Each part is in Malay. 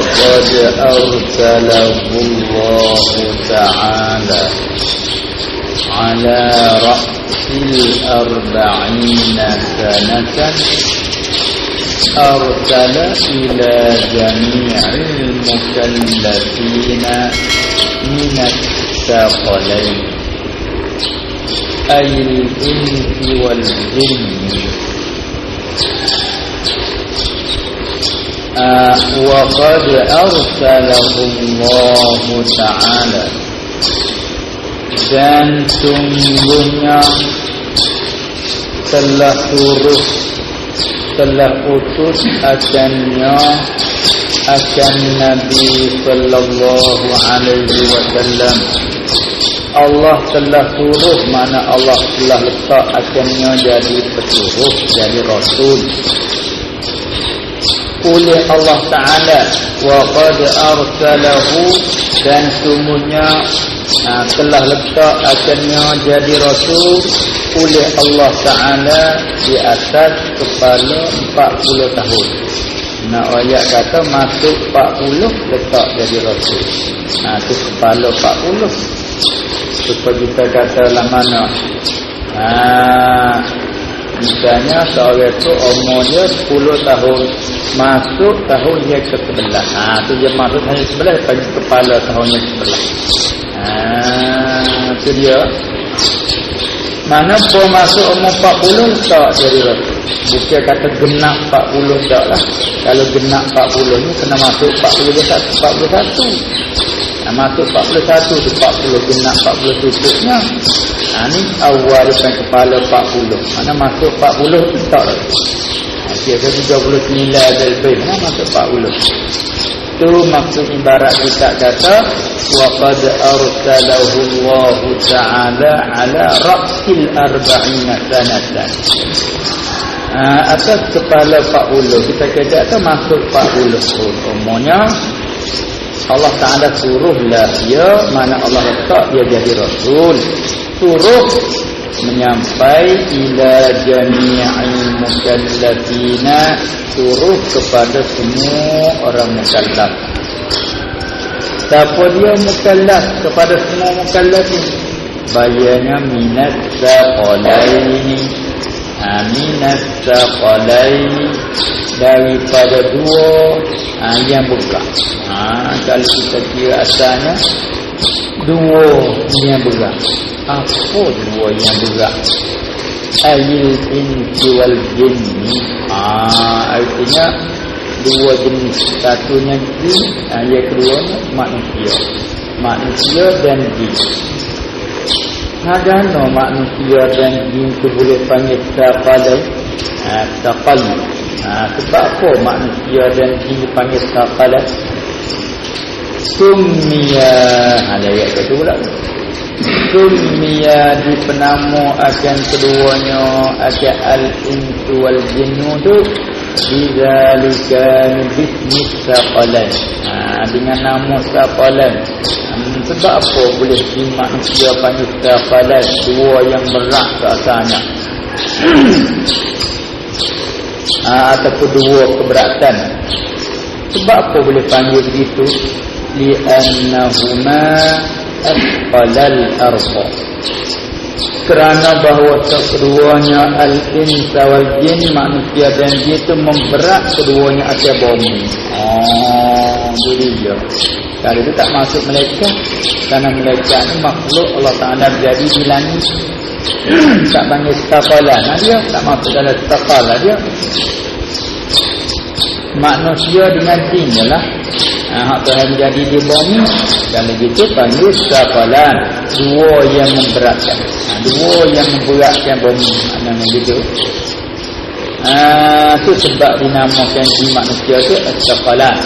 وقد أرسله الله تعالى على رأس 40 سنة أرسل إلى جميع المكلفين من الثقلين أي الإنس والجن وقد أرسله الله تعالى dan sungguhnya telah utus akannya akan Nabi sallallahu alaihi wasallam. Allah telah suruh, mana Allah telah letak akannya jadi pesuruh, jadi rasul oleh Allah Ta'ala. Wa qad arsalahu, dan sungguhnya telah letak akannya jadi rasul oleh Allah Ta'ala di atas kepala 40 tahun. Nak ayat kata masuk 40 letak jadi rasul. Itu kepala 40. Supaya kita kata lah mana. Misalnya seorang itu umurnya 10 tahun, masuk tahun dia ke-11. Itu dia masuk tahun ke-11 bagi kepala tahunnya ke-11. Itu dia. Mana pun masuk umur 40 tak jadi rasul. Bukan kata genap 40 tak lah. Kalau genap 40 ni kena masuk 41. Masuk 41 tu 40 genap 40 tutupnya. Ni awal depan kepala 40. Mana masuk 40 tu tak lah. Kira 39 dari lebih. Mana masuk 40. Itu maksud ibarat kita kata wa qad arsalahu Allah Ta'ala ala ra'sil 40 sanatan. Atas kepala 40 kita kata tu masuk 40 tahun umurnya. Allah Ta'ala suruhlah dia, mana Allah letak dia jadi rasul, suruh menyampai ila jami'il mukallafina, suruh kepada semua orang mukallaf. Siapa dia mukallaf? Kepada semua mukallafin. Bayarnya minat saqalaini. Minat saqalaini, daripada dua yang berat. Kalau kita kira asalnya dua yang berat. Apa dua yang berat? Ayil insi wal jinni. Artinya dua jenis. Satunya jin, yang keduanya manusia dan jin. Ada manusia dan jin itu boleh panggil saqalai. Sebab apa manusia dan jin dipanggil saqalai? Summiya, ayat itu pula. Summiya, dipenama akan keduanya akan al-insu wal jinnu tu bidzalika bismi saqalain. Dengan nama saqalain. Sebab apa boleh manusia panggil saqalain, dua yang berat rasanya. Ataupun dua keberatan. Sebab apa boleh panggil begitu? Li'annahuma asqalal arda, kerana bahawa keduanya al-insa wal jin, manusia dan jin itu memberat keduanya atas bumi. Jadi dia kalau itu tak masuk malaikat, kerana malaikat ni makhluk Allah Ta'ala jadi di langit. Tak panggil saqalan, dia tak masuk dalam saqalan dia. Manusia dengan jin je lah. Hak Tuhan jadi di bumi. Kalau gitu panggil saqalan, dua yang memberatkan. Dua yang memberatkan bumi. Maknanya gitu. Itu sebab dinamakan jin manusia tu saqalan.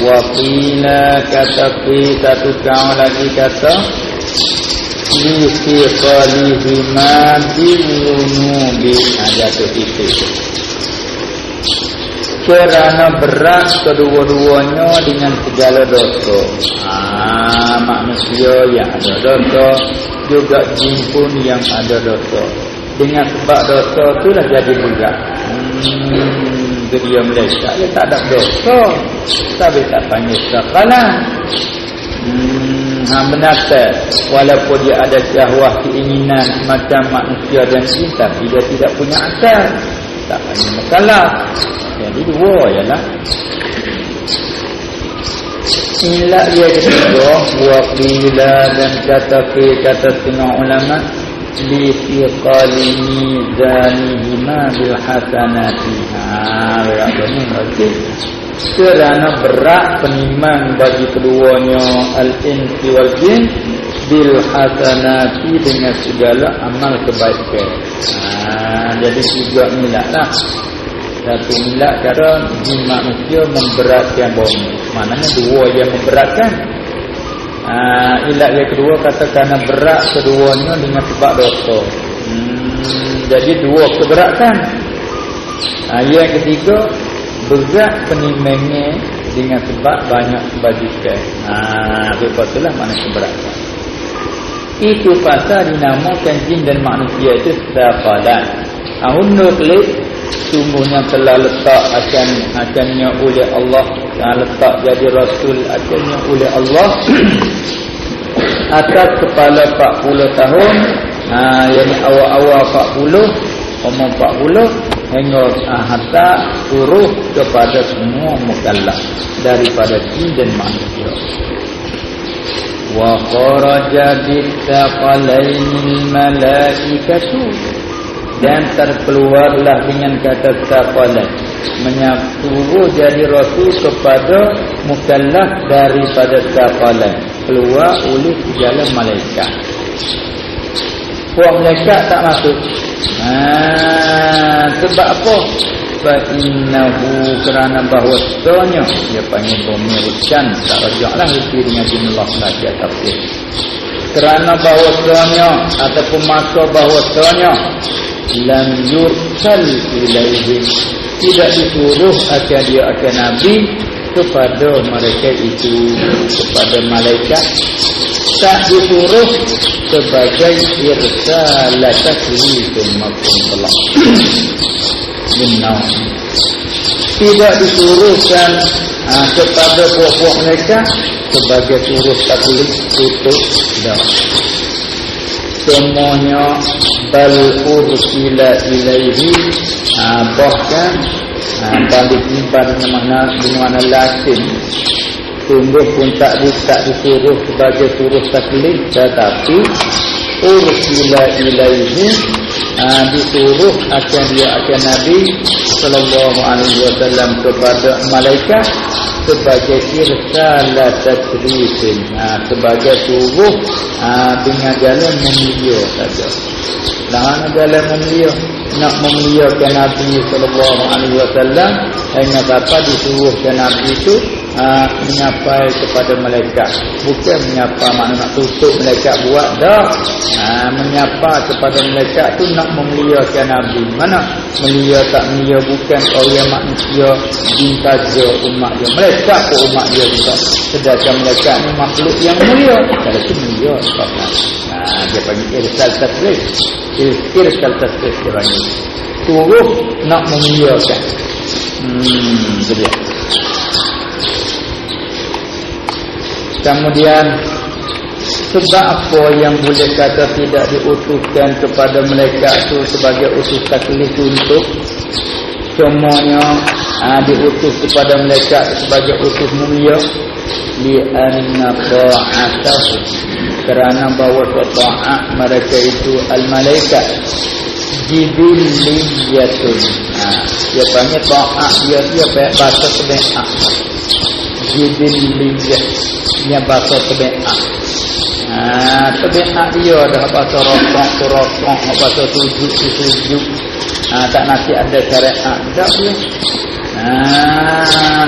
Wa qila, kata satu kaum lagi kata li siqalihima bilunubi. Jatuh titik. Kerana berat kedua-duanya dengan segala dosa. Manusia yang ada dosa, juga jin pun yang ada dosa. Dengan sebab dosa itulah jadi berat. dia Malaysia, dia tak ada dosa, tapi tak panggil sakalan. Benar, walaupun dia ada syahwah keinginan macam manusia dan jin, tapi dia tidak punya akal, tak panggil mukallaf. Jadi dua ialah ila dia ketiga, wa qila dan kata setengah ulama li fiqali mizanihima bil hasanati. Berarti kerana berat penimang bagi keduanya al-insi wal jin bil hasanati dengan segala amal kebaikan. Jadi tiga milak lah. Satu milak cara jin manusia memberatkan bumi, maknanya dua yang memberatkan. Ilat yang kedua kata kerana berat keduanya dengan sebab dosa. Jadi dua keberatan. Yang ketiga berat penimangnya dengan sebab banyak kebajikan. Itulah makna keberatan. Itu pasal dinamakan jin dan manusia itu saqalan. Nuklik sungguhnya telah letak akannya oleh Allah, letak jadi rasul akannya oleh Allah atas kepala 40 tahun. Yang awal-awal 40, umur 40 hingga hatta suruh kepada semua mukallaf daripada jin dan manusia. Wa kharaja bittaqalainil malaikatu, dan terkeluarlah dengan kata taqalan, menyuruh jadi rasul kepada mukallaf daripada taqalan, keluar oleh segala malaikat. Puak malaikat tak masuk. Sebab apa? Fa innahu, kerana bahawasanya dia panggil pemircan, tak rajaklah itu dengan jumlah saja tafsir. Kerana bahawasanya ataupun maka bahawasanya lam yursal ilaihi, tidak disuruh akan dia akan nabi kepada mereka itu, kepada malaikat, tak disuruh sebagai irsalat taklifin maupun telah benar, tidak disuruhkan kepada puak-puak mereka sebagai suruh taklif itu dah. Semuanya bal ursila ilaihi, bahkan balik niban mana latin sungguh pun tak disuruh sebagai suruh taklif, tetapi ursila ilaihi, disuruh akan dia akan Nabi sallallahu alaihi wasallam kepada malaikat sebagai irsalat tasrifin, sebagai suruh dengan jalan memulia saja. Jalan memulia, nak memuliakan Nabi sallallahu alaihi wasallam, hanya dapat disuruhkan Nabi itu menyapai kepada malaikat, bukan menyapa makna nak tutup malaikat buat dah. Menyapa kepada malaikat tu nak memuliakan Nabi. Mana mulia tak mulia bukan orang manusia jin saja umat dia, malaikat pun umat dia juga. Sedangkan malaikat ni makhluk yang mulia, kalau tu mulia sebabnya. Dia panggil irsal tasrif. Irsal tasrif dia panggil suruh nak memuliakan. Itu dia. Kemudian sebab apa yang boleh kata tidak diutuskan kepada mereka itu sebagai utus taklif untuk semuanya diutus kepada mereka sebagai utus mulia? Li'anna ta'atahu, kerana bahawa ta'at mereka itu al-malaikat jibiliyatun. Dia panggil ta'at, dia bahasa tabiat. Jibiliyah, dia bahasa tabiat. Tabiat dia dah bahasa rokok, bahasa sujud. Tak nasi ada syariat dah dia.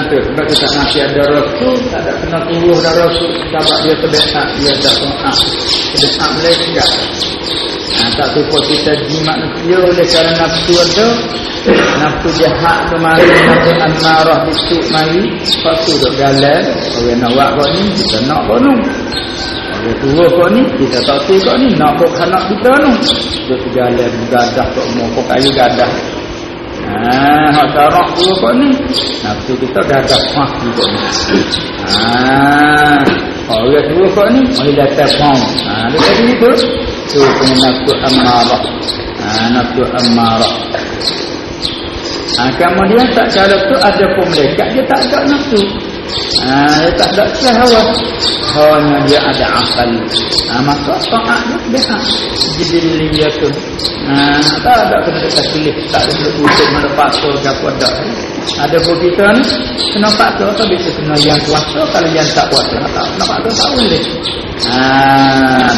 Tu sebab kita nasi ada rasul, tak ada kena turuh dah rasul, sebab dia tabiat, dia dah ta'at. Tabiat mereka. Tak lupa kita jimat manusia oleh kerana nafsu ada, nafsu jahat kemari, nafsu amarah bisuk mari, lepas tu duk jalan, orang nak buat kau ni, kita nak kau ni, orang tua kau ni, kita tak tahu kau ni, nak kau anak kita ni, duk jalan gadah kau mau kau kayu gadah. Hak syarak dua kok ni. Nafsu kita gagah mah juga ni. Orang dua kok ni boleh datang mau. Dia tadi itu. Tu punya nafsu amarah. Nafsu amarah. Kemudian tak cara tu ada pun malaikat dia tak ada nafsu. Dia tak ada syahwat. Hanya dia ada akal. Maka taat dia hak jibiliyatun. Tak ada kena taklif, tak ada kena usul mana paksa ke apa dak. Ada pun kita ni kena paksa atau bisa kena yang kuasa, kalau yang tak kuasa tak nak paksa tak boleh.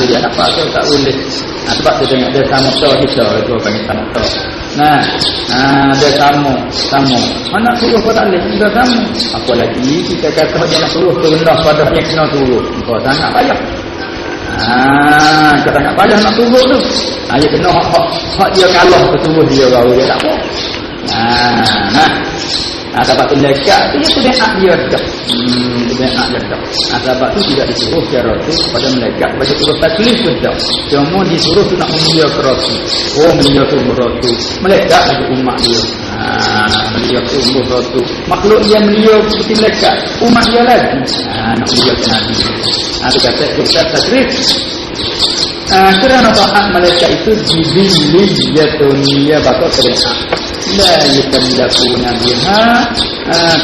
Dia nak paksa tak boleh. Sebab tu tengok dia sama kita itu panggil sama tu. Dia sama. Mana suruh kau tak boleh, dia sama. Apa lagi kita kata dia nak suruh rendah pada yang kena suruh. Kau sangat payah. Kita tak payah nak suruh tu. Dia kena hak dia kalah kesuruh dia baru dia tak apa. Sebab tu lekat tu dia sebenarnya dia dah. Sebenarnya dia dah. Sebab tu tidak disuruh secara tu pada melekat, pada suruh taklif pun dah. Cuma disuruh tu nak memulia kerasi. Memulia tu beratu. Melekat lagi umat dia. Memulia tu beratu. Makhluk yang memulia seperti melekat, umat dia lagi. Nak memulia ke Nabi. Itu kata kita taklif. Kerana taat malaikat itu jibiliyatun, dia bakal terlihat. La yakandakuna biha,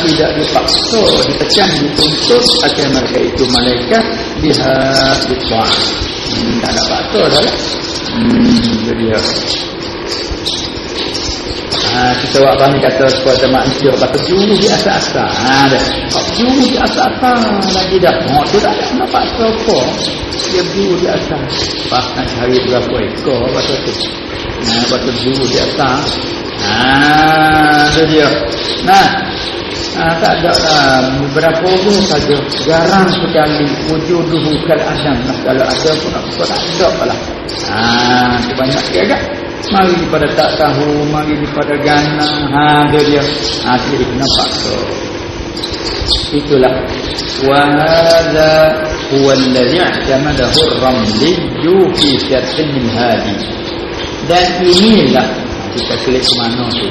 tidak dipaksa, ditekan, dituntut akan mereka itu malaikat biha bitwa'. Tak ada paksa dah lah. Jadi kita buat banyak kata kepada manusia kata juru di asas-asas. Juru di asas-asas lagi dah. Dia tak ada paksa apa. Dia juru di asas. Bahkan hari berapa ekor kata tu. Kata juru di asas. Itu dia. Tak ada lah. Beberapa pun saja. Jarang sekali wujuduhu kal adam. Kalau ada pun apa tak ada lah. Itu banyak agak. Mari daripada tak tahu, mari daripada gana. Itu dia. Itu nampak tu. Itulah. Wa hadza huwa alladhi i'tamadahu ar-Ramli fi syarhin min hadi. Dan inilah kita klik mana tu.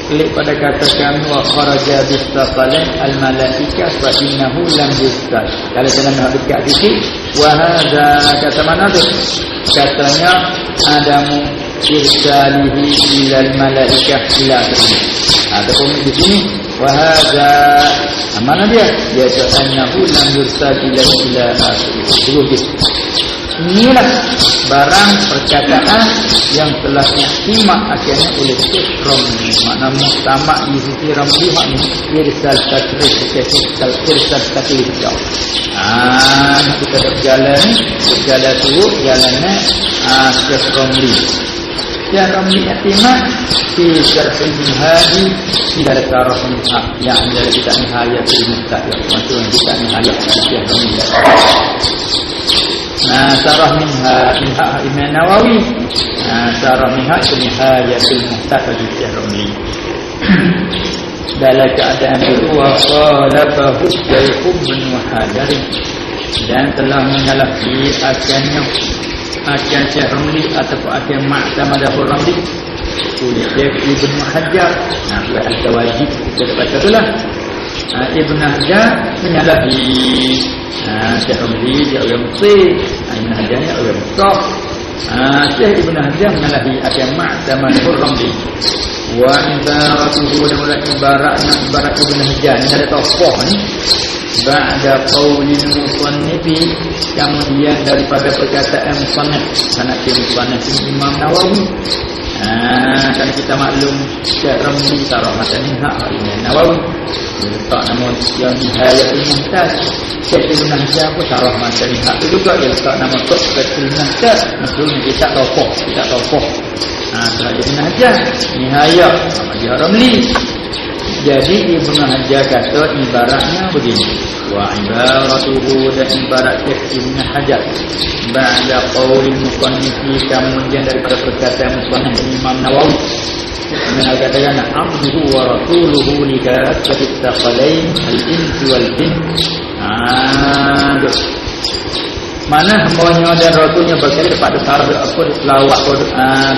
Klik pada kata kami wa kharaja bistaqalain al-malaika fa innahu lam yustad. Kalau kita nak dekat sikit, wa hadza kata mana tu? Katanya adamu irsalihi ilal malaika ila sini. Ada pun di sini wa hadza mana dia? Dia annahu lam yursal ila akhir. Inilah barang perkataan yang telah disimak akhirnya oleh Syekh Ramli. Makna muhtamak di sisi Ramli makna irsal taklif, irsal taklif. Kita berjalan turut jalannya Syekh Ramli. Syekh Ramli i'timad fi syarhin hadi ila tarafin haq yang dari kita nihayatul mustaqim. Maksudnya kita nihayat Syekh Ramli. Sarah minha Imam Nawawi. Sarah minha nihayatul muhtafaz Syekh Ramli. Dalam keadaan itu waqalafahu Syekh Ibn Hajar dan telah menyalahi akannya akan Syekh Ramli ataupun akan Mu'tamadahu Ramli oleh Syekh Ibn Hajar. Ada wajib kita baca itulah. Ibn Hajar menyalahi Syekh Ramli dia orang Mesir. Ibn Hajar ni orang Mesir. Syekh Ibn Hajar menyalahi akan Mu'tamadahu Ramli. Wa ibaratuhu dan ibaratnya ibarat Ibn Hajar ni ada tokoh ni ba'da qaulil musannifi, kemudian daripada perkataan musannif. Sanad musannif Imam Nawawi. Kan kita maklum Syekh Ramli sarah matan hak Imam Nawawi. Letak nama yang nihayatul muhtaz. Syekh Ibn Hajar pun sarah matan hak tu juga dia letak nama Tuhfatul Muhtaz. Maksudnya kita tokoh. Ibn Hajar nihayat sama dia Ramli. Jadi Ibn Hajar kata ibaratnya begini. Wa ibaratuhu dan ibarat Ibn Hajar ba'da qaulil musannifi, kemudian daripada perkataan musannif Imam Nawawi mengatakan abduhu wa rasuluhu li kafatit taqalain al-insi wal jin. mana hambanya dan rasulnya berkali pada syarat apa selawat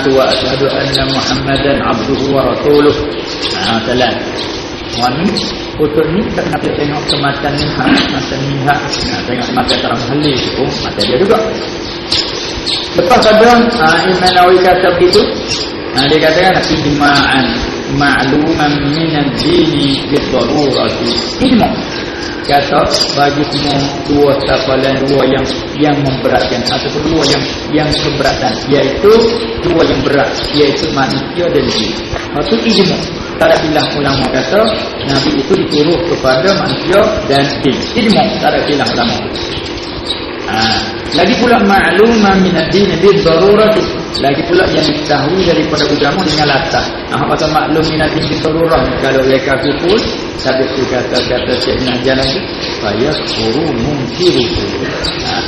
tu wa asyhadu anna Muhammadan abduhu wa rasuluh. Salam. Wani untuk ni tak nak tengok kematan ni matan minha. Tengok mata terang halil tu mata dia juga. Lepas ada Imam Nawawi kata begitu. Dia katakan ijma'an ma'luman min ad-dini bi-darurati. Ijma'. Kata bagi semua dua tafalan dua yang memberatkan ataupun dua yang keberatan, iaitu dua yang berat, iaitu manusia dan jin. Itu ijma'. Tak ada khilaf ulama kata Nabi itu disuruh kepada manusia dan jin. Ijma', tak ada khilaf ulama. Lagi pula ma'luman min ad-din bi-darurati. Lagi pula yang diketahui daripada agama dengan latar. Apa maklum min ad-din bi-darurah? Kalau mereka kumpul sabit tu kata Syekh Najjar lagi saya suruh mungkiruhu.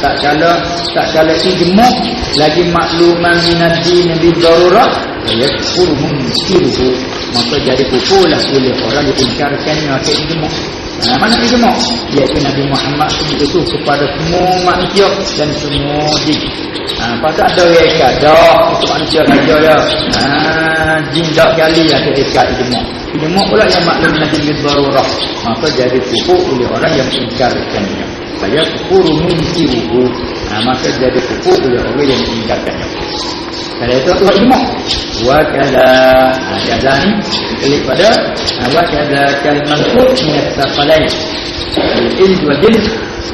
Tak kala ijma' lagi makluman min ad-din bi-darurah saya suruh mungkiruhu, maka jadi kumpullah oleh orang diingkarkannya ke ijma'. Mana ijma'? Iaitu Nabi Muhammad itu kepada semua manusia dan semua jin. Pasal ada mereka dah untuk manusia saja dah. Jin dak kali ada ikat ijma'. Ijma' pula yang maklum Nabi bi-darurah, maka jadi kufur oleh orang yang ingkarkannya. Saya kufur mungkiruhu, maka jadi kufur oleh orang yang ingkarkannya. Kalau itu adalah ijma'. Wa kada kada ni klik pada wa kada kalimat min as-saqalain al-ins wa jin,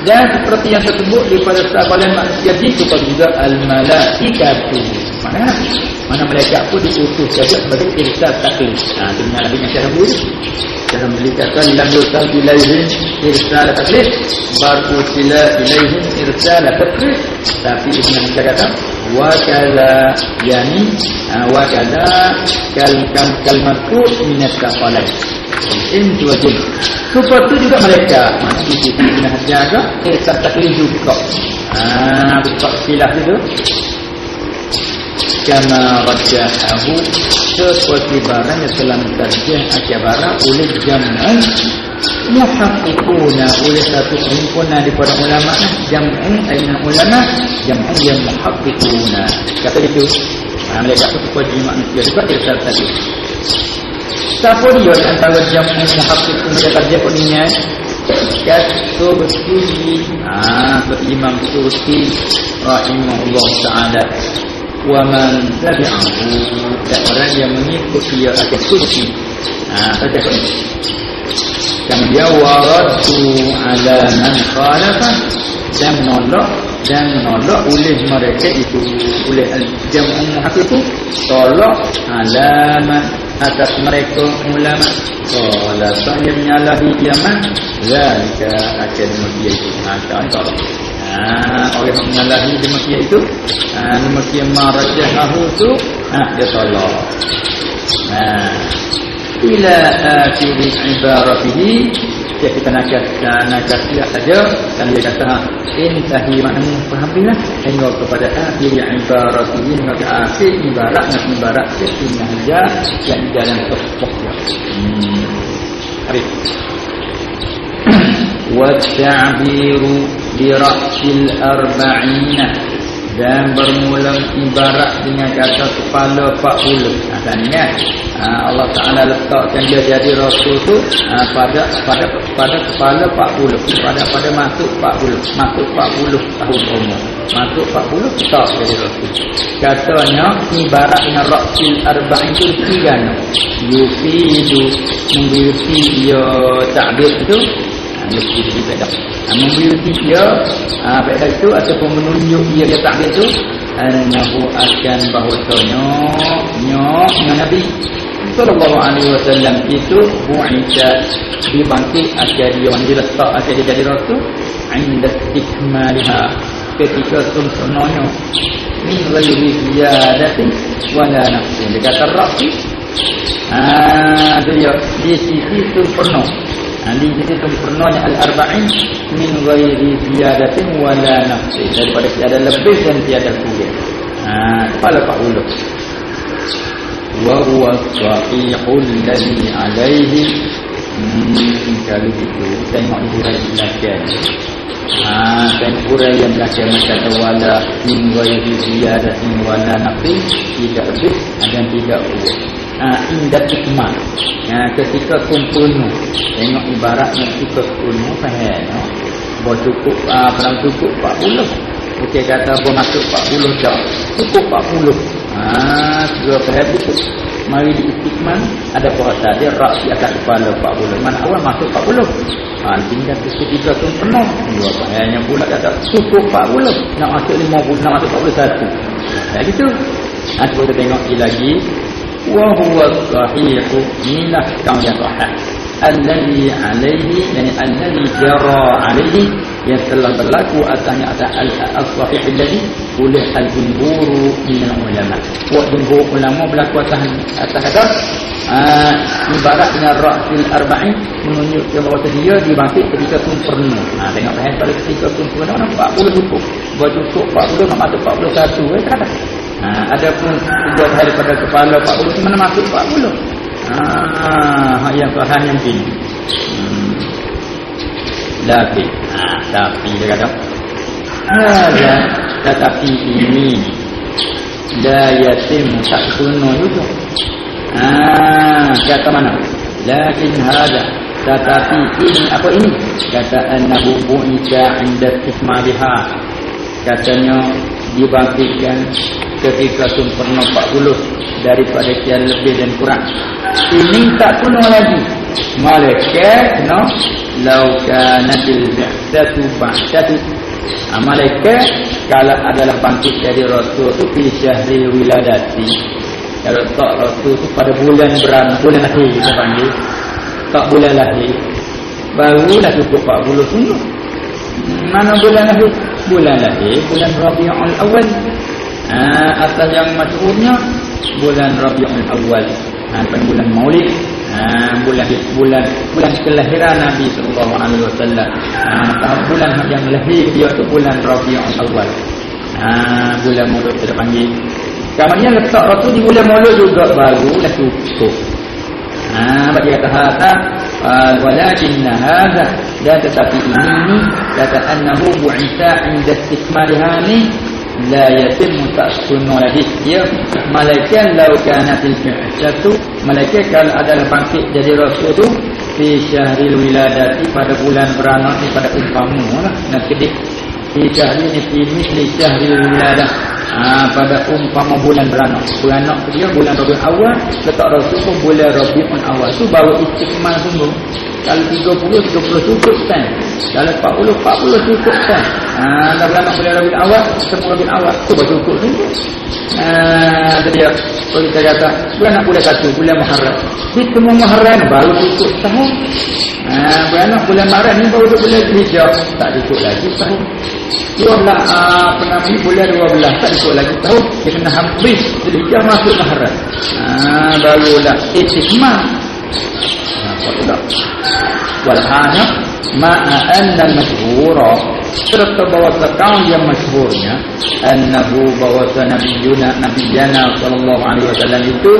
dan seperti yang tersebut daripada saqalain manusia itu juga al-malaikatu. Mana malaikat pun diutus saja sebagai irsal taklif. Dengan Nabi yang cara budi cara melihatkan lam yursal ilaihim irsal taklif baru sila ilaihim irsal taklif. Tapi Ibn Hajar kata wa kadza yani wa kadza kalmatu min as-saqalain in wa jin. Seperti juga mereka di Ibn Hajar juga irsal taklif juga. Betul silah itu kama rajahahu, seperti barang yang telah mentarjah akabara oleh jam'un muhaqqiquna, oleh satu perhimpunan daripada ulama. Jam'un ayna ulama, jam'un yang muhaqqiquna. Kata itu mereka itu kepada manusia juga irsal tadi. Siapa dia antara jam'un muhaqqiqun mereka tarjah punya Subki, Imam Subki rahimahullah ta'ala. Wa man tabi'ahu, dan orang yang mengikuti dia akan Subki. Baca ni. Dan dia waradu ala man khalafa, dan menolak oleh mereka itu, oleh jam'un muhaqqiq itu tolak alaman atas mereka ulama. Kalau saya menyalahi jaman zalika akan media itu tolak. Orang yang menyalahi demikian itu demikian marajahahu itu dia tolak. Ila akhiri ibaratihi, kita nak lihat saja. Dan dia kata intahi, maknanya faham bila hingga kepada akhiri ibaratihi, maka akhir ibarat Ibn Hajar yang dalam tafsirnya. Arif wa ta'biru bi ra'sil arba'ina, dan bermula ibarat dengan kata kepala 40. Katanya Allah Ta'ala letakkan dia jadi Rasul tu pada kepala 40, pada masuk 40 tahun umur, masuk 40 tak jadi Rasul. Katanya ibarat dengan Ra'sil Arba'in itu tiga yufidu, memiliki dia takbir itu yufidu bedak, memiliki dia bedak itu ataupun menunjuk dia ke takbir itu annahu akan bahwasanya Nabi sallallahu alaihi wasallam itu bu'ita dibangkit akan dia diletak akan dia jadi Rasul inda ikmaliha, ketika sempurnanya min ghairi ziyadatin wala naqsin. Dia kata Rasul dia di sisi sempurna, di sisi sempurnanya al-arba'in min ghairi ziyadatin wala naqsin, daripada tiada lebih dan tiada kurang. Kepala 40. Wa huwa sahihul ladzi alaihi, kalau itu tengok di belakang Dan uraian belakang kata wala min ghairi ziyadatin wala naqsin, tidak lebih dan tidak kurang. Indah hikmah. Ketika kumpulnya, tengok ibaratnya ketika kumpulnya faham, bahawa cukup perang cukup 40. Okey kata apa masuk 40 dah. Cukup 40. Dua faham itu. Mari diistiqman, ada puasa dia rak di atas kepala 40. Mana awal masuk 40. Tinggal ketika tu penuh. Dua faham pula kata cukup 40. Nak masuk 50, nak masuk 41. Dah gitu. Kita tengok lagi. وهو الصحيح من الكون صحيح الذي عليه يعني الذي جرى عليه yang telah berlaku atasnya al-sahih alladhi oleh al-jumhur min ulama. Jumhur ulama berlaku atas kata ibaratnya ra'sil arba'in menunjukkan bahawa dia dibangkit ketika sempurna. Tengok faham pada ketika sempurna 40 cukup. Baju cukup 40 nak masuk 41 kata. Adapun buat daripada kepala 40 mana masuk 40. Yang faham yang tinggi. Tapi dia kata tetapi ini la yatim tak sunnah juga. Kata mana? Lakin hada, tetapi ini apa ini? Kata annahu bu'ita 'inda istimaliha. Katanya dibangkitkan ketika sempurna 40 daripada sekian lebih dan kurang. Ini tak kuno lagi. Malaikat lau kanatil bi'tsatu ba'tsatu. Malaikat kalau adalah bangkit dari Rasul itu fi syahril wiladati. Kalau tak Rasul itu pada bulan bulan lahir kita panggil. Tak bulan lahir. Barulah cukup 40 sungguh. Mana bulan lahir? Bulan lahir bulan Rabiul Awal. Atas yang masyhurnya bulan Rabiul Awal. Bulan Maulid. Bulan kelahiran Nabi sallallahu alaihi wasallam. Bulan yang lahir dia tu bulan Rabiul Awal. Bulan Maulid kita panggil. Kemudian letak Rasul di bulan Maulid juga barulah cukup. Bagi kata hata walakinna hadha, dan tetapi ini kata annahu bu'itha 'inda istikmaliha ni la yatimmu ta'sunnu lagi. Dia malaikat lau kanatil bi'tsatu, malaikat kalau adalah bangkit jadi Rasul tu fi syahril wiladati, pada bulan beranak ni, pada umpama lah nak kedik fi syahril ni fi misli syahril wiladah. Pada umpama bulan beranak dia bulan Rabiul Awal, letak Rasul pun bulan Rabiul Awal. Tu baru istikmal sungguh. Kalau 30 cukup kan. Kalau 40 cukup kan. Dah beranak bulan Rabiul Awal, semua Rabiul Awal tu baru cukup sungguh. Jadi kalau kita kata beranak bulan 1 bulan Muharram, hitmu Muharram baru cukup tahun. Beranak bulan Maret ni baru bulan Hijrah, tak cukup lagi tahun. 12 bulan 12 tak cukup lagi tahun. Dia kena habis Hijrah masuk Muharram. Barulah istikmal. Walhana ma'a anna al-masyhura, serta bahawa kaum yang masyhurnya annahu bahawa nabiyana sallallahu alaihi wasallam itu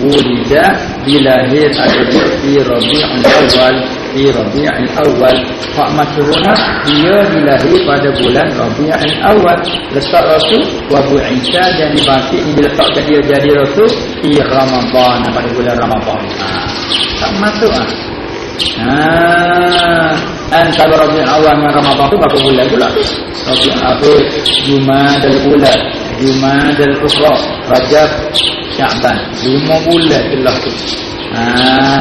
wulida dilahir ada di Rabiul Awal, di Rabiul Awal. Hak masyhurnya dia dilahir pada bulan Rabiul Awal. Letak Rasul wa bu'isa, dan dibangkit diletakkan dia jadi Rasul di Ramadan, pada bulan Ramadan. Tak masuk antara Rabiul Awal dengan Ramadan tu berapa bulan pula? Rabiul Awal, Jumadal Ula, Jumadal Ukhra, Rajab, Sya'ban, 5 bulan telah tu.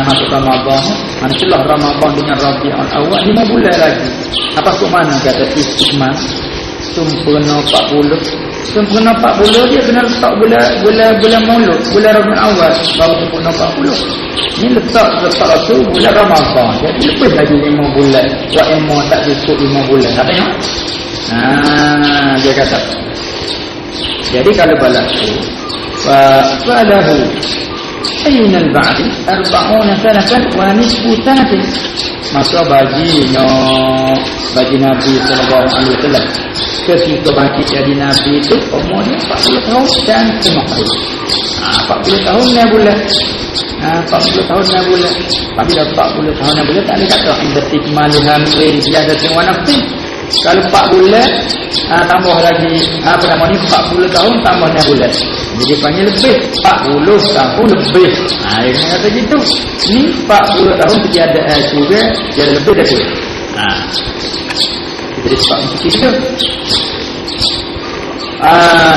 Masuk Ramadan, mancelah Ramadan dengan Rabiul Awal 5 bulan lagi. Apa ke mana kata istikmal? Sempurna 40. Sempurna 40 dia kena letak bulan Maulud, bulan Rabiul Awal baru sempurna 40. Ini letak tu bulan Ramadan. Jadi lebih lagi 5 bulan. Wa emma tak cukup 5 bulan. Tak tengok? Dia kata. Jadi kalau berlaku falahu aynal ba'di 40 sanatan wa nisfu sanatin. Maka bagi Nabi sallallahu alaihi wasallam ketika bangkit jadi Nabi itu umurnya 40 tahun dan setengah tahun. 40 tahun 6 bulan. 40 tahun 6 bulan. Tapi dah 40 tahun 6 bulan tak ada kata inda tikmaliha min dia ada semua nafsi. Kalau 4 bulan tambah lagi 40 tahun tambah 6 bulan. Jadi panggil lebih 40 tahun lebih. Dia kena kata gitu. Ni 40 tahun tiada juga tiada lebih dah tu. Kita sebab begitu.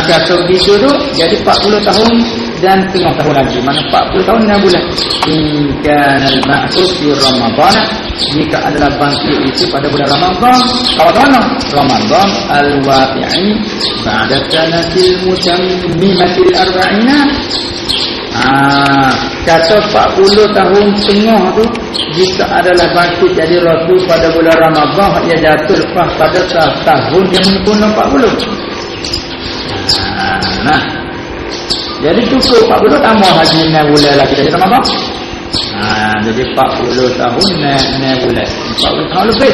Kata begitu tu jadi 40 tahun dan setengah tahun lagi. Mana 40 tahun 6 bulan. Inkan al-ma'suf fi Ramadan, jika adalah bangkit itu pada bulan Ramadan. Kawan-kawan, Ramadan al-waqi'i ba'da sanatil mutammimatil arba'ina. Kata 40 tahun setengah tu jika adalah bangkit jadi Rasul pada bulan Ramadan, ia jatuh lepas pada tahun yang menyempurna 40. Jadi cukup 40 tambah lagi 6 bulan lagi dari Ramadan. Jadi 40 tahun 6 bulan 40 tahun lebih.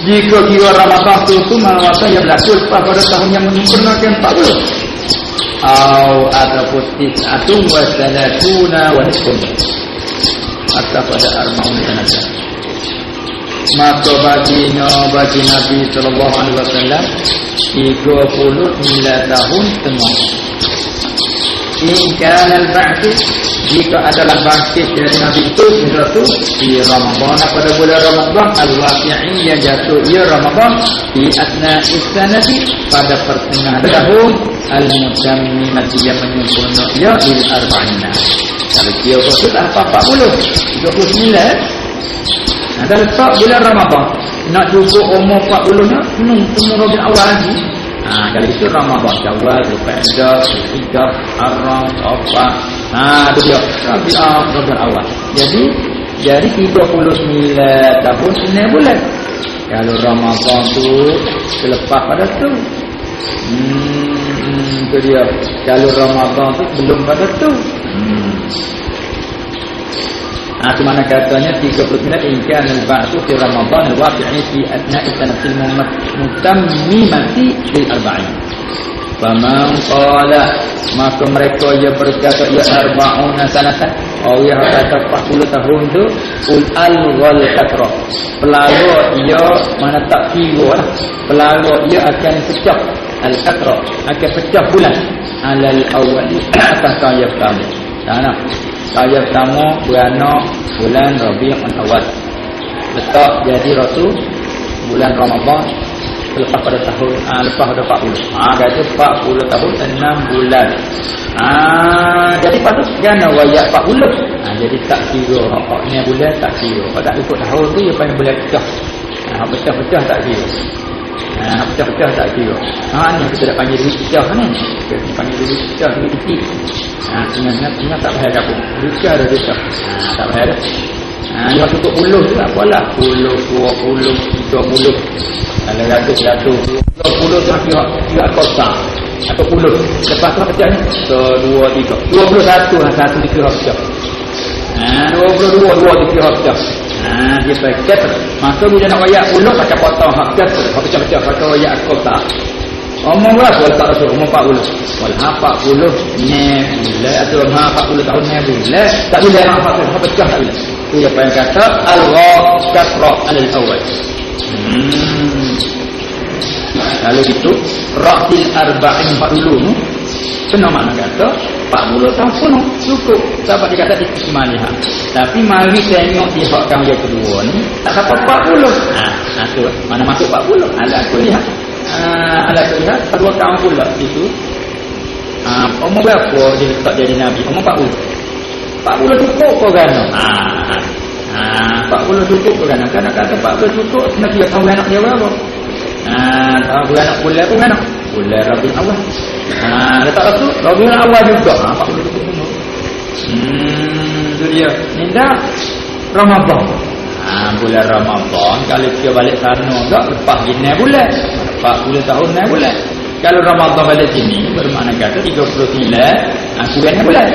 Jika kira Ramadan tu masa yang berlaku lepas pada tahun yang menyempurnakan 40. Ataupun tis'atun wa salatuna wa nisfun, atau pada arba'un sanata. Maka bagi Nabi sallallahu alaihi wasallam 39 tahun setengah. Inkan al-ba'thi, jika adalah bangkit dari Nabi itu di Ramadan pada bulan Ramadan al-waqi'i yang jatuh ia Ramadan di asna istanati pada pertengahan tahun al-mutammimati yang menyempurna ia il arba'ina. Kalau dia bersudah 40 29 ada letak bulan Ramadan nak cukup umur 40 nak tunggu Rabiul Awal lagi. Kalau itu Ramadan, Syawal, Zulqa'dah, Zulhijjah, Muharram, Safar. Itu dia Rabiul Awal. Jadi 39 tahun 9 bulan. Kalau Ramadan tu selepas pada tu. Itu dia. Kalau Ramadan tu belum pada tu. Itu mana katanya 39 inkan al-ba'su fi Ramadan al-waqi'i fi adna'i sanatil mutammimati lil arba'in. Faman qala, maka mereka ia berkata ia arba'una sanatan, ia kata 40 tahun tu ul al-ghal kathra, pelalu ia mana tak kira lah, pelalu ia akan pecah al-kathra, akan pecah bulan alal awwali atas kaya pertama. Kaya pertama beranak bulan Rabiul Awal, letak jadi Rasul bulan Ramadan lepas pada tahun lepas pada 40. Kata 40 tahun 6 bulan. Jadi patut kerana wayak 40. Jadi tak kira ni bulan tak kira. Kalau tak ikut tahun tu dia panggil bulan pecah. Pecah-pecah tak kira. Pecah-pecah tak kira. Ni kita dah panggil duit pecah ni. Kita panggil duit pecah, duit pecah. Ingat tak payah kapung. Pecah dah pecah. Tak payah dah. Yang cukup puluh tu tak apalah. 10, 20, 30. Kalau ratus 20 tak kira atau puluh. Lepas tu pecah ni 2, 3, 21 satu dikira pecah. 22 dikira pecah. Dia pakai maka bila nak wayak puluh pakai potong hak pecah-pecah pakai wayak kota. Omong berapa tak rasul umur 40. Wal 40 ni bila atau 40 tahun ni bila tak boleh hak pecah tak boleh. Tu dia yang kata al-ghafra al-awwal. Lalu itu ra'til arba'in 40 kena makna kata 40 tahun penuh cukup. Sebab dia kata istimaliha. Tapi mari tengok di hak kami yang kedua ni tak sampai 40. Tu mana masuk 40. Ala aku lihat kedua tahun pula itu. Umur berapa dia letak jadi Nabi? Umur 40. 40 cukup ke kan? 40 cukup ke kan? Kan kata 40 cukup nak dia tahu anak dia berapa? Tahu anak bulan tu kan? Bulan Rabiul Awal. Letak Rasul Rabiul Awal juga. 40 cukup penuh. Itu dia. Ni dah Ramadan. Bulan Ramadan kalau dia balik sana tak lepas gini bulan. 40 tahun 6 bulan. Kalau Ramadan balik sini bermakna kata 39 bulan.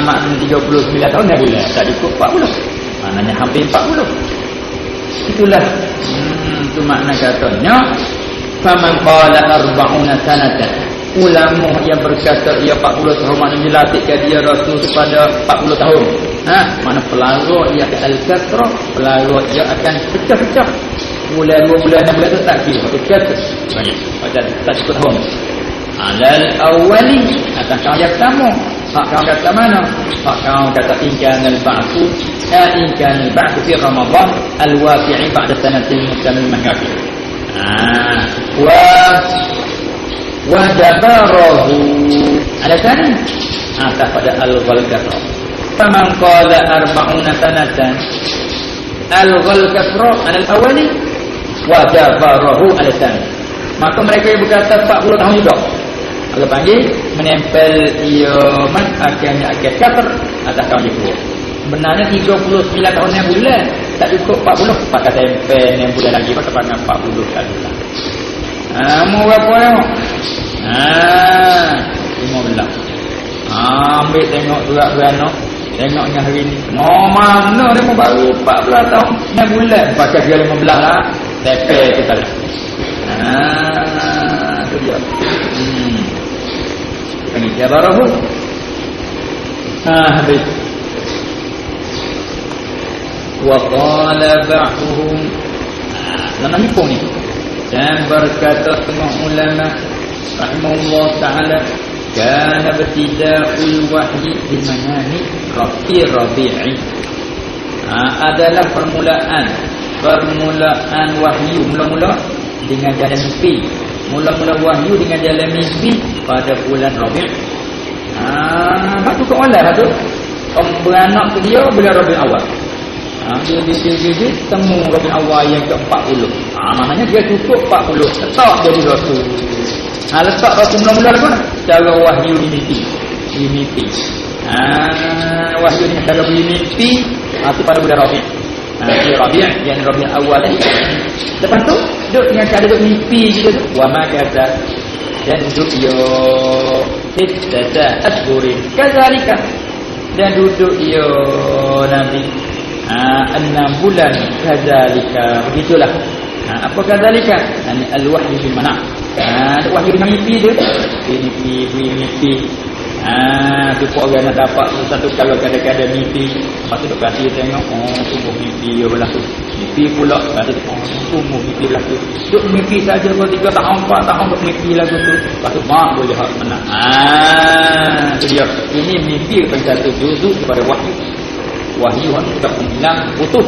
Maknanya 39 tahun 6 bulan. Tak cukup 40. Maknanya hampir 40. Itulah itu makna katanya faman qala arba'una sanatan. Ulama yang berkata ia 40 tahun maknanya dilatihkan dia Rasul kepada 40 tahun. Mana pelarut ia akan al-kasrah, pelarut ia akan pecah-pecah. bulan 2 bulan 6 bulan tu tak kira tu kata banyak macam tak cukup tahun alal awali atas kau yang pertama hak kau kata mana hak kau kata inkan al-ba'thu inkan al-ba'thu fi Ramadan al-waqi'i ba'da sanatin mutammimah kafir wa dabarahu ada tadi atas pada al-ghalqafra faman qala 40 sanatan al-ghalqafra al-awali wa dabarahu ala tani maka mereka yang berkata 40 tahun juga kalau panggil menempel iaman akhirnya akhir kafir atas kaum kedua sebenarnya 39 tahun yang bulan tak cukup 40 pakai tempel yang bulan lagi pakai 40 kali mau berapa tengok 15 ambil tengok surat beranak tengoknya hari ni mana dia mau baru 14 tahun yang bulan pakai dia 15 lah tempel kita lah tu dia ini dia barahu habis wa qala ba'dhum nama ni pun ni dan berkata setengah ulama rahimahullah ta'ala kana ibtida'ul wahyi di manani rabi'i adalah permulaan wahyu mula-mula dengan jalan mimpi mula-mula wahyu dengan jalan mimpi pada bulan Rabi' batu ke Allah tu beranak ke dia bulan Rabi' awal dia temu Rabi' awal yang ke-40 maknanya dia cukup 40 letak jadi rasul letak rasul mula-mula pun cara wahyu di mimpi wahyu dengan cara mimpi itu pada bulan Rabi' Rabi' yang Rabi' awal tadi lepas tu duduk dengan cara duduk mimpi kita tu wa ma kata dan duduk yo hiddata ashhurin kadzalika dan duduk yo nanti 6 bulan kadzalika begitulah apa kadzalika al-wahyu bil mana wahyu dengan mimpi dia mimpi supaya orang nak dapat satu kalau kadang-kadang mimpi lepas tu duk kasih tengok sungguh mimpi dia berlaku mimpi pula kata sungguh mimpi berlaku duk mimpi saja kalau 3 tahun 4 tahun duk mimpi lagu tu lepas tu mak boleh hak menang tu dia ini mimpi pada satu juzuk daripada wahyu yang sudah hilang putus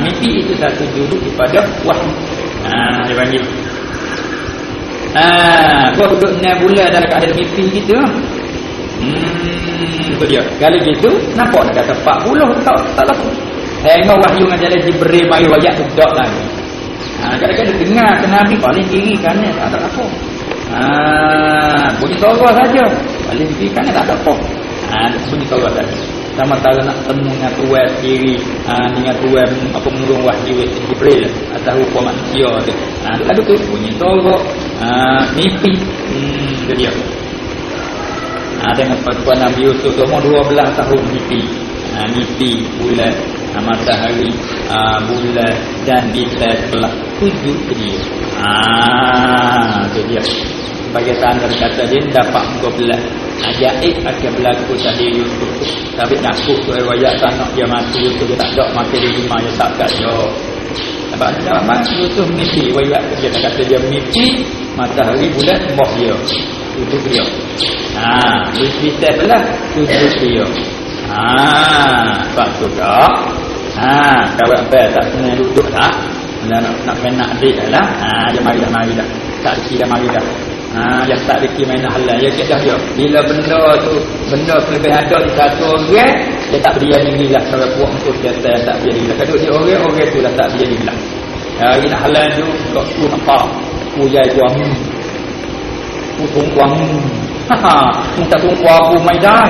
mimpi itu satu juzuk daripada wahyu dia panggil kau duduk 6 bulan dalam keadaan mimpi kita itu dia kalau gitu nampak nak kata 40 tak laku tengok wahyu dengan jalan Jibril mari wayat tak lagi kadang-kadang dengar ke Nabi paling kiri kanan tak ada apa bunyi suara saja paling kiri kanan tak ada apa bunyi suara saja sama tak nak temu dengan tuan kiri dengan tuan apa mengurung wahyu Jibril atau rupa manusia tu ada tu bunyi suara mimpi itu dia dengan perempuan Nabi Yusuf umur 12 tahun mimpi bulan matahari bulan dan bintang sebelah 7 dia itu dia sebagai tanda kata dia dapat 12 ajaib akan berlaku tadi Yusuf tapi nakut tu riwayat tak nak dia mati Yusuf dia tak ada mati di rumah dia tak kat dia sebab dalam Yusuf mimpi riwayat dia kata dia mimpi matahari bulan mbah dia tujuh dia bintang sebelah 7 dia sebab tu tak kawan bel tak kena duduk tak nak main nak adik lah dia mari dah tak rezeki dah mari dah yang tak rezeki main halal ya kita dia bila benda lebih ada di satu orang dia tak berani diri lah kalau puak untuk kita tak berani diri lah kalau dia orang tu lah tak berani diri lah hari nak halal tu kau suruh nampak kuyai kuang putung kuang minta tunggu aku main dah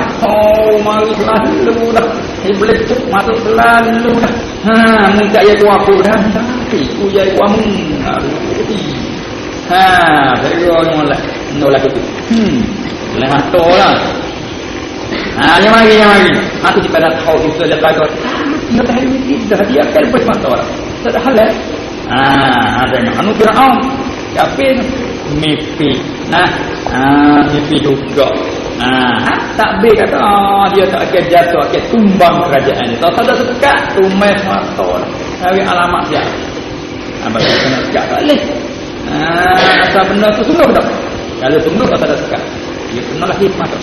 mari selalu dah boleh masuk selalu dah minta ya tu aku dah tapi kuyai kuang saya orang nolak itu boleh masuk lah yang mari aku di pada tahu itu dia kata dia dah ini dia akan bermasuk lah sudah halal ada anu Firaun kafir mimpi mimpi juga takbir kata dia tak akan jatuh akan tumbang kerajaan dia tak ada sekat tumai mata dari alamat dia Bagi kena sekat tak boleh. Asal benda tu sungguh tak? Kalau sungguh tak ada sekat. Dia kenalah hikmah tu.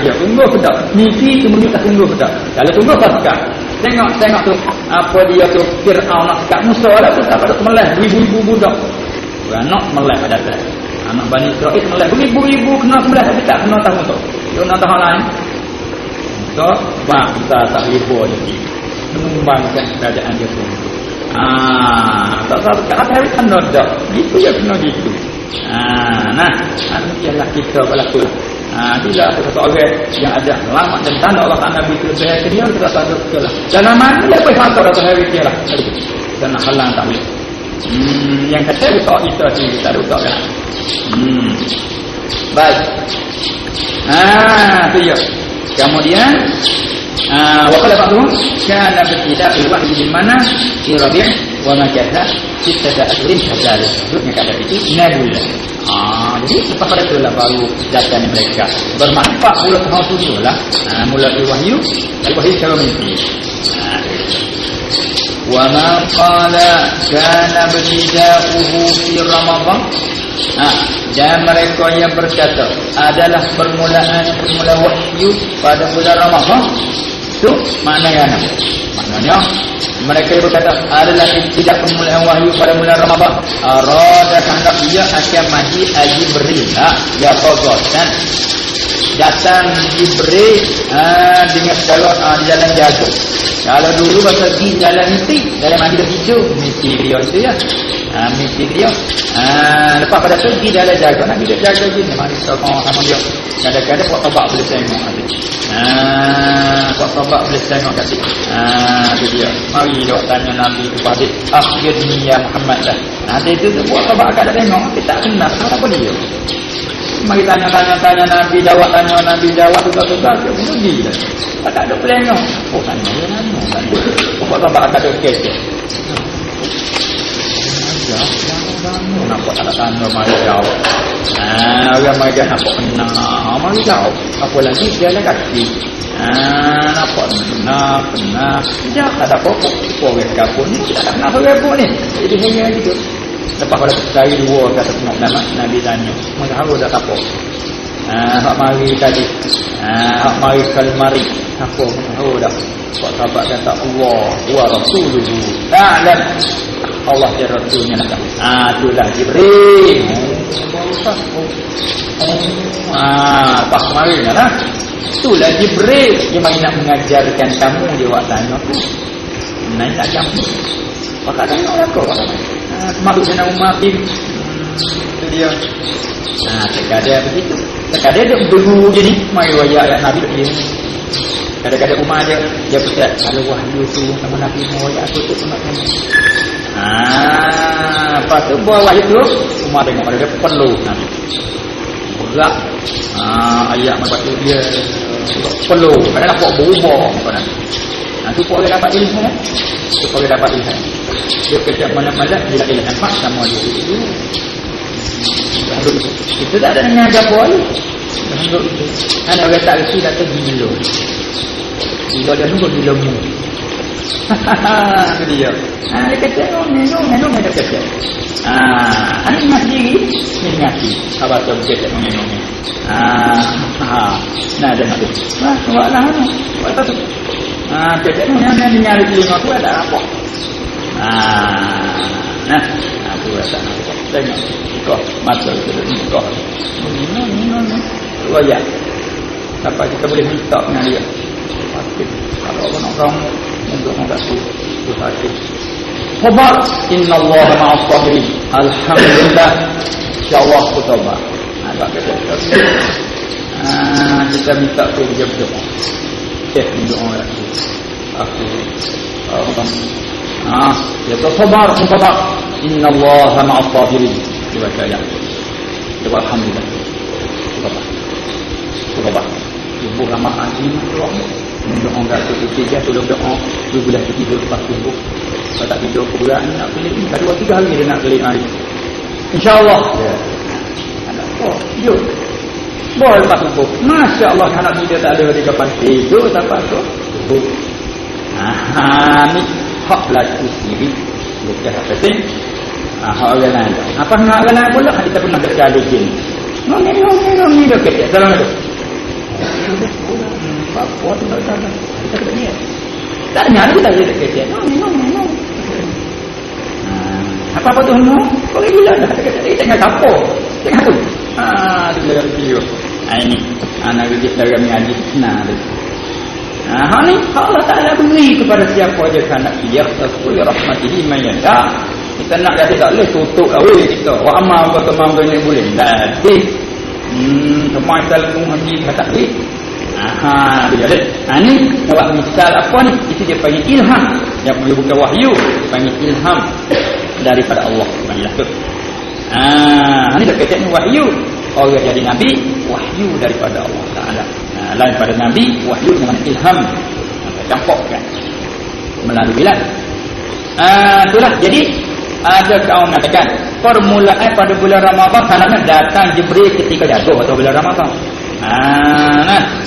Dia sungguh ke tak? Mimpi tu menunjuk tak sungguh ke tak? Kalau sungguh tak sekat. Tengok tu apa dia tu Fir'aun nak sekat Musa lah tu tak ada semelah ribu-ribu budak. Beranak semelah pada atas. Anak Bani Israel semelah ribu-ribu kena semelah tapi tak kena tahu tu. Dia nak tahu lain. So, bangsa tak ribu je. Menumbangkan kerajaan dia pun. Tak salah kat hari kena dak. Gitu ya kena gitu. Nah, ialah kita berlaku. Bila ada satu orang yang ada selamat dan tanda Allah Nabi itu lebih ke dia kita tak ada lah. Dalam mana dia boleh hantar datang hari dia lah. Dan halang tak boleh. Yang kata utak kita sendiri tak ada utak kan. Baik. Itu ya. Kemudian وقال بعضهم كان ابتداء الوحي بالمنى في ربيع ومكث 6 أشهر كذلك. Maksudnya kata itu nebula. Jadi lepas pada itulah baru datang mereka bermanfaat mula tahun tu lah. Mula wahyu, wahyu secara mimpi. Wa ma qala kana ibtida'uhu fi Ramadan. Dan mereka yang berkata adalah permulaan wahyu pada bulan Ramadan. Itu maknanya apa? Maknanya mereka yang berkata adalah tidak permulaan wahyu pada bulan Ramadan. Arada hendak ia akan mati Jibril. Ya qadatan. Datang Jibril dengan kalau di jalan jago. Kalau dulu bahasa di jalan mimpi, dalam mandi begitu mimpi dia itu ya. Mimpi dia. Lepas pada pergi dalam jaga, nak hidup jaga je memang sama dia. Kadang-kadang buat tabak boleh tengok nanti. Buat tabak boleh tengok nanti. Itu dia. Mari dia tanya Nabi kepada akhirnya ya Muhammad dah. Nanti itu buat tabak kada tengok, kita tak kenal apa dia. Mari tanya Nabi jawab, tanya Nabi jawab tukar-tukar dia pergi dah. Tak ada pelengok. Oh tanya dia nanya. Buat tabak kada okey. Nampak tak tanda mari jauh. Orang mari dah nampak kena. Mari jauh. Apa lagi jalan kaki. Nampak kena. Tidak ada apa-apa. Orang kapun ni tak nak orang pun ni. Jadi hanya gitu. Lepas pada dari dua kata nama Nabi tanya. Mengapa dah apa? Hak mari tadi. Hak mari kalmari. Apa? Oh dah. Kau sahabat kata Allah wa rasuluhu. Ta'lam. Allah dan Rasulnya nak. Itulah Jibril. Pas kemarin lah. Itulah Jibril yang nak mengajarkan kamu di waktu tanya tu. Naik tak campur. Pakak tengok lah kau. Masuk sana umatim. Itu dia. Terkadang begitu. Terkadang dia dulu je ni. Mari wajah Nabi dia. Kadang-kadang umat dia pecat. Kalau wahyu tu sama Nabi wajah aku tu nak tanya. Lepas tu buat wahyu tu Umar tengok pada dia perlu Nabi berat ayat macam tu dia perlu kadang nak buat berubah tu pun orang dapat ilmu tu pun orang dapat ilmu dia kejap mana-mana bila ilmu mak sama dia itu tak ada dengan apa lagi ada orang tak resi datang gila dia nunggu gila mu itu dia. Dia kata minum ada kata. Ini masih mengingati apa tu kita minum. Nah ada tu. Buatlah tu. Buat tu. Kita ni nyari telinga tu ada apa? Nah, aku rasa nak tengok. Kau masuk ke kau. Minum. Wajah. Apa kita boleh minta dengan dia? Pasti. Kalau orang nak kamu untuk membantu itu hati. Sabar. Inna Allah ma'as sabirin. Alhamdulillah. InsyaAllah aku sabar. Tak kata. Kita minta tu dia berdoa. Doa lagi. Aku dia sabar. Inna Allah ma'as sabirin. Dia baca ayat. Dia alhamdulillah. Sabar. Ibu ramah azim Allah. Doa enggak ketiga tu doa 2 bulan ketiga lepas subuh. Kalau tak tidur kebulan nak pilih ni 2-3 hari dia nak pilih hari. Insya-Allah. Ya. Ada apa? Tidur. Boleh lepas subuh. Masya-Allah anak kita tak ada di kapan tidur sampai tu. Ni hak laku sendiri Bukan apa sih? Orang lain. Apa nak orang lain pula? Kita pernah bercakap jin. Ni dah kecil. Dalam tu. Apa tu tak tahu. Kita kena ni. Tak nyari kita jadi kecil. Apa tu semua? Kau gila dah. Kita tengah kapur. Tengah tu. Dia dalam video. Ini anak wujud dalam ngaji nah tu. Hal ni Allah Taala beri kepada siapa aja nak dia tasbih rahmatihi man yasha. Kita nak kata tak boleh tutup lah kita. Wa amal wa tamam banyak boleh. Jadi semua ilmu mesti kata ni. Dia ada. Ni buat misal apa ni? Itu dia panggil ilham. Yang boleh bukan wahyu, panggil ilham daripada Allah Subhanahu wa taala. Ini terkait wahyu. Orang jadi nabi, wahyu daripada Allah Taala. Lain pada nabi, wahyu dengan ilham. Campurkan melalui lah. Itulah. Jadi ada kaum mengatakan permulaan pada bulan Ramadan sanadnya datang Jibril ketika jatuh atau bulan Ramadan.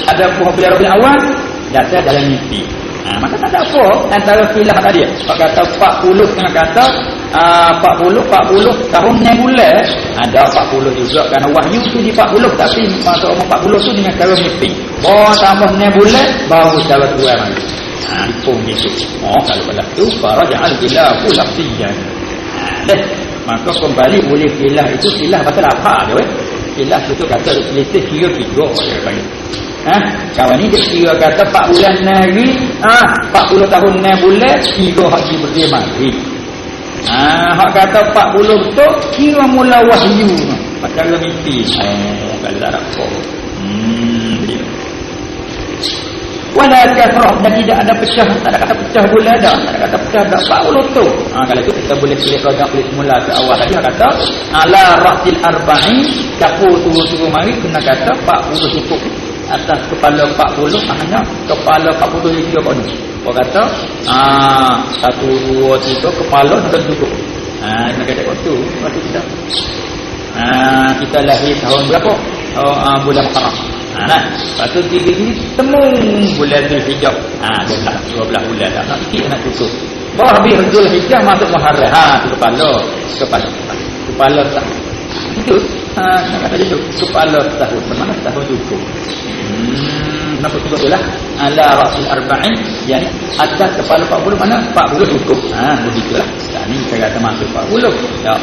Ada bulan Rabiul Awal datang dalam mimpi. Maka tak ada apa antara khilaf tadi. Pak kata 40 dengan kata 40 tahun 6 bulan. Ada 40 juga kerana wahyu tu di 40 tapi masa 40 tu dengan cara mimpi. Tambah 6 bulan baru cara tuan mari. Hitung gitu. Kalau belah tu faraja'al bilahu lafsiyan. Maka kembali boleh khilaf itu khilaf pasal apa dia? Khilaf itu kata selisih kira 3 dia panggil. Kawan ni dia kira kata 4 bulan hari 40 tahun 6 bulan 3 hak Jibril mari. Hak kata 40 tu kira mula wahyu macam mimpi. Kalau tak ada apa. Wala kasrah, dan tidak ada pecah, tak ada kata pecah bulan dah, tak ada kata pecah dah 40 tu. Kalau itu kita boleh pilih rojak pilih semula ke awal tadi kata ala rasil arba'in capu turun mari kena kata 40 cukup. Atas kepala 40 hanya kepala 40 dia kau ni. Kau kata 1 2 3 kepala sudah cukup. Kena kata waktu kita. Kita lahir tahun berapa? Bulan Haram. Lepas tu gigi temu bulan Zulhijjah. Dah 12 bulan dah. Nak sikit nak tutup. Baru habis Zulhijjah masuk Muharram. Tu kepala tak. Itu nak kata itu kepala tahun. Bermakna tahun cukup. Kenapa cukup lah? Ala rasul arba'in, yani atas kepala 40 mana? 40 cukup. Begitulah. Ni saya kata masuk 40. Ya.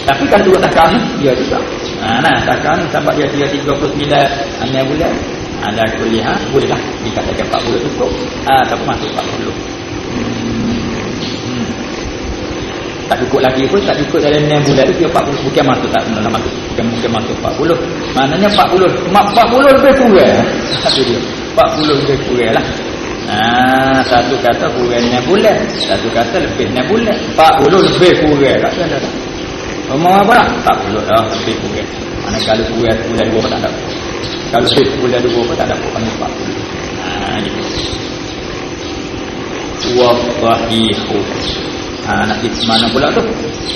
Tapi kan dua takkan dia juga. Takkan sampai dia 39 hanya bulan. Ada kuliah bolehlah dikatakan 40 cukup. Tapi masuk 40. Tak cukup lagi pun tak cukup dalam 6 bulan tu dia 40 bukan masuk tak dalam masuk bukan masuk 40. Maknanya 40 lebih kurang. Satu dia. 40 lebih kurang lah. Satu kata kurang 6 bulan, satu kata lebih 6 bulan. 40 lebih kurang tak ada. Mau apa tak? 40 dah lebih kurang. Mana kalau kurang bulan 2 pun tak ada. Kalau lebih bulan 2 pun tak ada pun 40. Gitu. Wa sahihu. Nak pergi mana pula tu?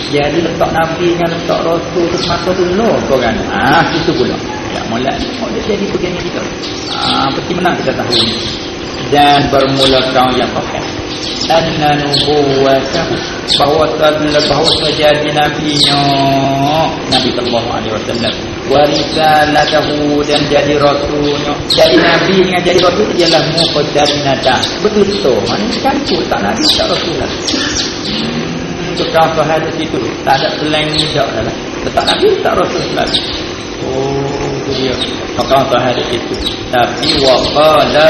Jadi letak Nabi dengan letak Rasul tu masa dulu korang. Itu pula. Ya mulai dia jadi begini kita. Pasti menang kita tahu ni. Dan bermula kaum yang sahih. Anna nubuwatahu bahawa jadi nabinya Nabi sallallahu alaihi wasallam wa risalatahu dan jadi rasulnya. Jadi nabi dengan jadi rasul ialah muqaddarinata. Betul. Maknanya campur tak nabi tak rasul lah. Tukang sahih di situ tak ada selain ni dak lah. Tak nabi tak rasul lagi. Itu dia. Tukang sahih di situ. Tapi waqala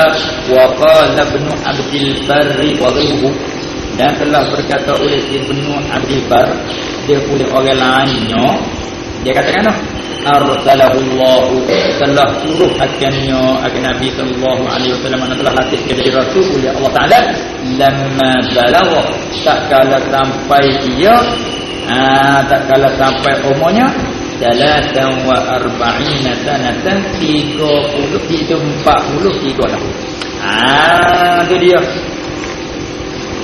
ibn Abdul Barri wa ghayruhu, dan telah berkata oleh Ibnu Abdul Bar, dia oleh orang lainnya, dia katakan arsalahu Allah, telah suruh akannya akan Nabi sallallahu alaihi wasallam telah hadis dari Rasul oleh Allah Taala lamma balagha, tak kala sampai dia tak kala sampai umurnya 43 sanatan 40 tahun. Itu dia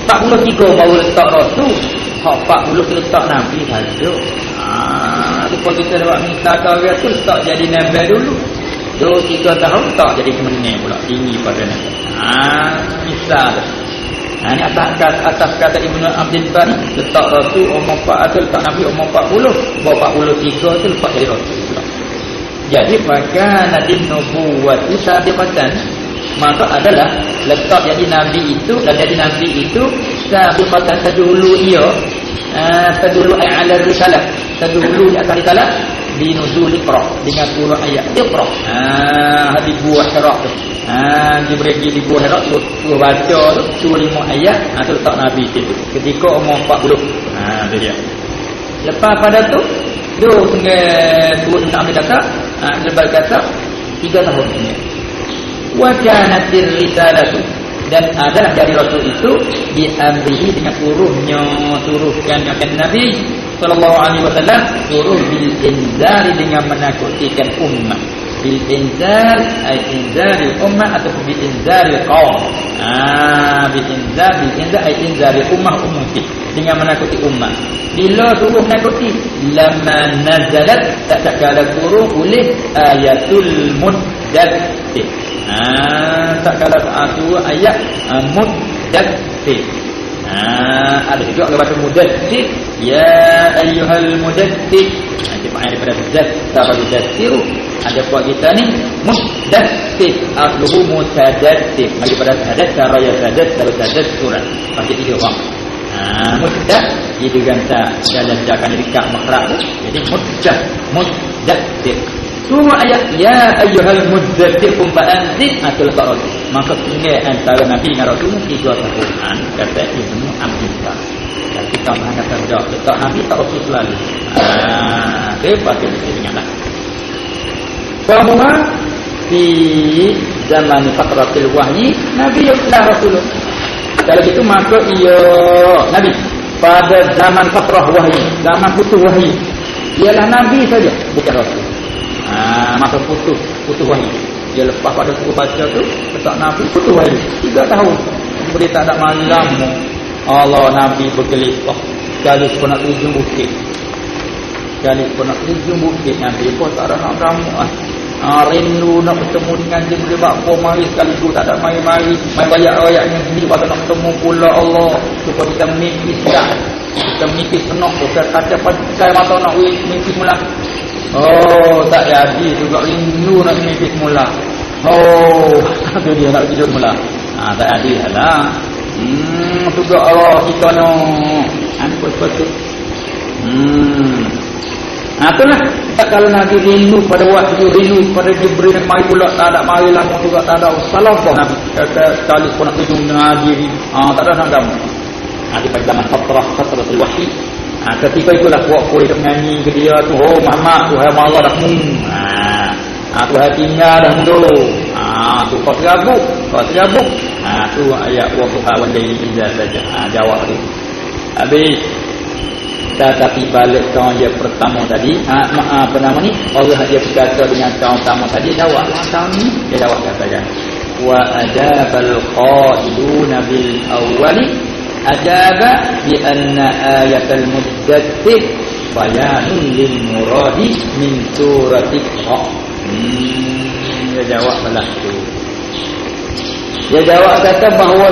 43 baru letak Rasul, 40 letak Nabi saja. Lepas kita dapat minta ke orang tu letak jadi Nabi dulu 2-3 tahun tak jadi kemenang pula tinggi pada Nabi. Misal Ini atas kata Ibnu Abdul Bari, letak Rasul umur 4 atau letak Nabi umur 40, bahawa 43 tu lepas jadi Rasul. Jadi maka Nabi nubuwat sabiqatan, maka adalah letak jadi Nabi itu dan jadi Nabi itu sabiqatan terdahulu ia, terdahulu ala risalah, terdahulu di atas risalah binuzul Iqra dengan turun ayat Iqra. Hadis buah Hira tu. Jibril pergi buah Hira suruh baca tu, suruh 5 ayat, tu letak Nabi situ. Ketika umur 40. Tu dia. Lepas pada tu, dia dengan turun Nabi kata, Jibril kata 3 tahun ni. Wa kanatir risalatu, dan adalah dari Rasul itu diambil dengan turunkan Nabi sallallahu alaihi wasallam, turun bil inzar, dengan menakutkan umat. Bil inzar ay inzar ummah atau bil inzar qaum. Bil inzar ay inzar ummah ummati, dengan menakuti umat. Bila turun menakuti, lamma nazalat, tak kala turun oleh ayatul muddatsir. Tak kala satu ayat muddatsir. Ada juga kalau baca muddatsir, ya ayyuhal muddatsir. Cepat daripada muddatsir. Ada buat kita ni muddatsir, asluhu mutadatsir. Daripada tadatsara ya tadatsur surat. Pakai 3 orang. Muddat itu ganta dalam jakan dekat makhraj tu. Jadi muddatsir. Semua ayat ya ayyuhal muddatsir kum fa'anzir atul qarad. Maka tinggal antara Nabi dengan Rasul 3 tahun. Kata Ibnu Abdul Bari. Kita mengatakan tak Nabi tak Rasul selalu. Dia pakai ingatlah. Bahawa di zaman fatratil wahyi Nabi adalah Rasul. Kalau gitu maka ia Nabi pada zaman fatrah wahyi, zaman putus wahyi, ialah Nabi saja, bukan Rasul. Masa putus wahyu, dia lepas pada suku baca tu, letak Nabi putus wahyu 3 tahun. Kemudian tak ada malam Allah Nabi bergelipah. Sekali pun nak tuju bukit, Nabi pun tak ada nak ramu. Rindu nak bertemu dengan Jibril, bakpo mari sekaligus, tak ada mari banyak-banyaknya sendiri pada nak bertemu pula Allah. Supaya kita mimpi sedap, kita mimpi senang, kita kaca pancai mata nak mimpi mula. Tak jadi juga, rindu nak mimpi semula. Tu dia nak tidur mula. Tak jadi lah. Juga Allah kita nak betul. Itulah kalau Nabi rindu pada waktu, rindu pada Jibril nak mari pula, tak ada mari lama juga, tak ada salah pun Nabi sekali pun nak tuju dengan diri. Tak ada nak gamu. Di pada zaman fatratul wahyi, ketika itulah puak-puak hidup nyanyi ke dia tu, Muhammad Tuhan Allah dah Tuhan tinggal dah dulu. Tu kau tergabuk. Tu ayat wa Tuhan wandai izah saja. Jawab tu habis. Tetapi balik kaum dia pertama tadi, apa nama ni, Allah dia berkata dengan kaum pertama tadi, jawablah kaum ni. Dia jawab katakan, wa ajabal qailuna bil awwali ajaba bi anna ayatal muddatsir bayanun lil muradi min surati Iqra. Dia jawab belah tu. Dia jawab kata bahawa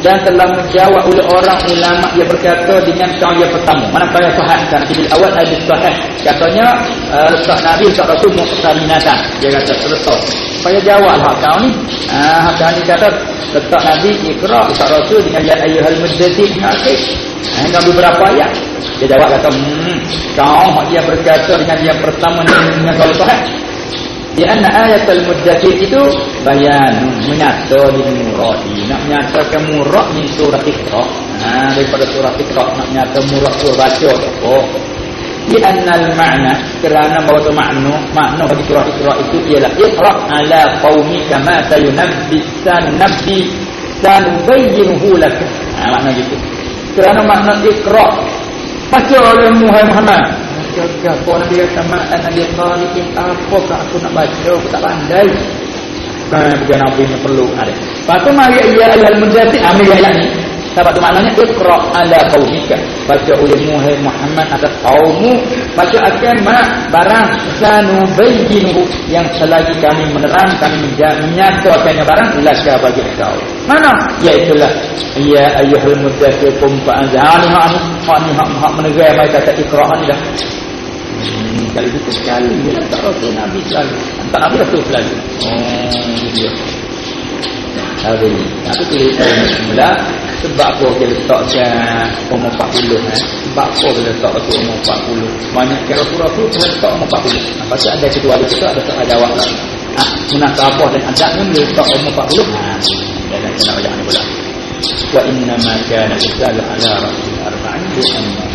dan telah menjawab oleh orang ulama, dia berkata dengan kaum yang pertama. Mana kaum yang sahih kan? Di awal hadis sahih katanya letak Nabi letak Rasul muqtaminatan. Dia kata letak. Supaya jawablah kaum ni. Kaum ni kata letak Nabi Iqra, letak Rasul dengan ya ayyuhal muddatsir akhir. Hingga beberapa ayat. Dia jawab kata kaum dia berkata dengan yang pertama dengan kaum sahih. Di anna ayatul muddatsir itu bayan menyata di muradi, nak menyatakan murad min surah Iqra. Daripada surah Iqra nak menyata murad surah baca tu. Di annal ma'na, kerana bahawa makna bagi surah Iqra itu ialah Iqra ala qaumika ma sayunabbi sanubayyinuhu lakum. Makna gitu. Kerana makna Iqra baca oleh Muhammad. Jaga kau Nabi kata ma'an Nabi Talikin, apakah aku nak baca, aku tak pandai. Bukan Nabi Nabi ni perlu ada. Lepas tu mari ya al-muddatsir, ambil ayat ni. Sebab tu maknanya iqra ala qaumika. Baca ulemu hai Muhammad atas kaummu. Baca akan barang sanubayyinuhu yang selagi kami menerang, kami menyatakan barang laka bagi kau. Mana? Iaitulah ya ayyuhal muddatsir qum fa'anzir. Hak menerai mai kata iqra ni dah. Kali itu sekali tak Rasul Nabi selalu. Tak Nabi Rasul selalu. Dia. Tapi tulis mula sebab apa dia letakkan umur 40 sebab apa dia letak Rasul umur 40. Banyak kira Rasul letak umur 40. Pasal ada kecuali kita ada jawab lah. Munasabah dan adabnya dia letak umur 40. Dan kena banyak ni pula. Wa inna ma kana risalah ala rasul arba'in bi anna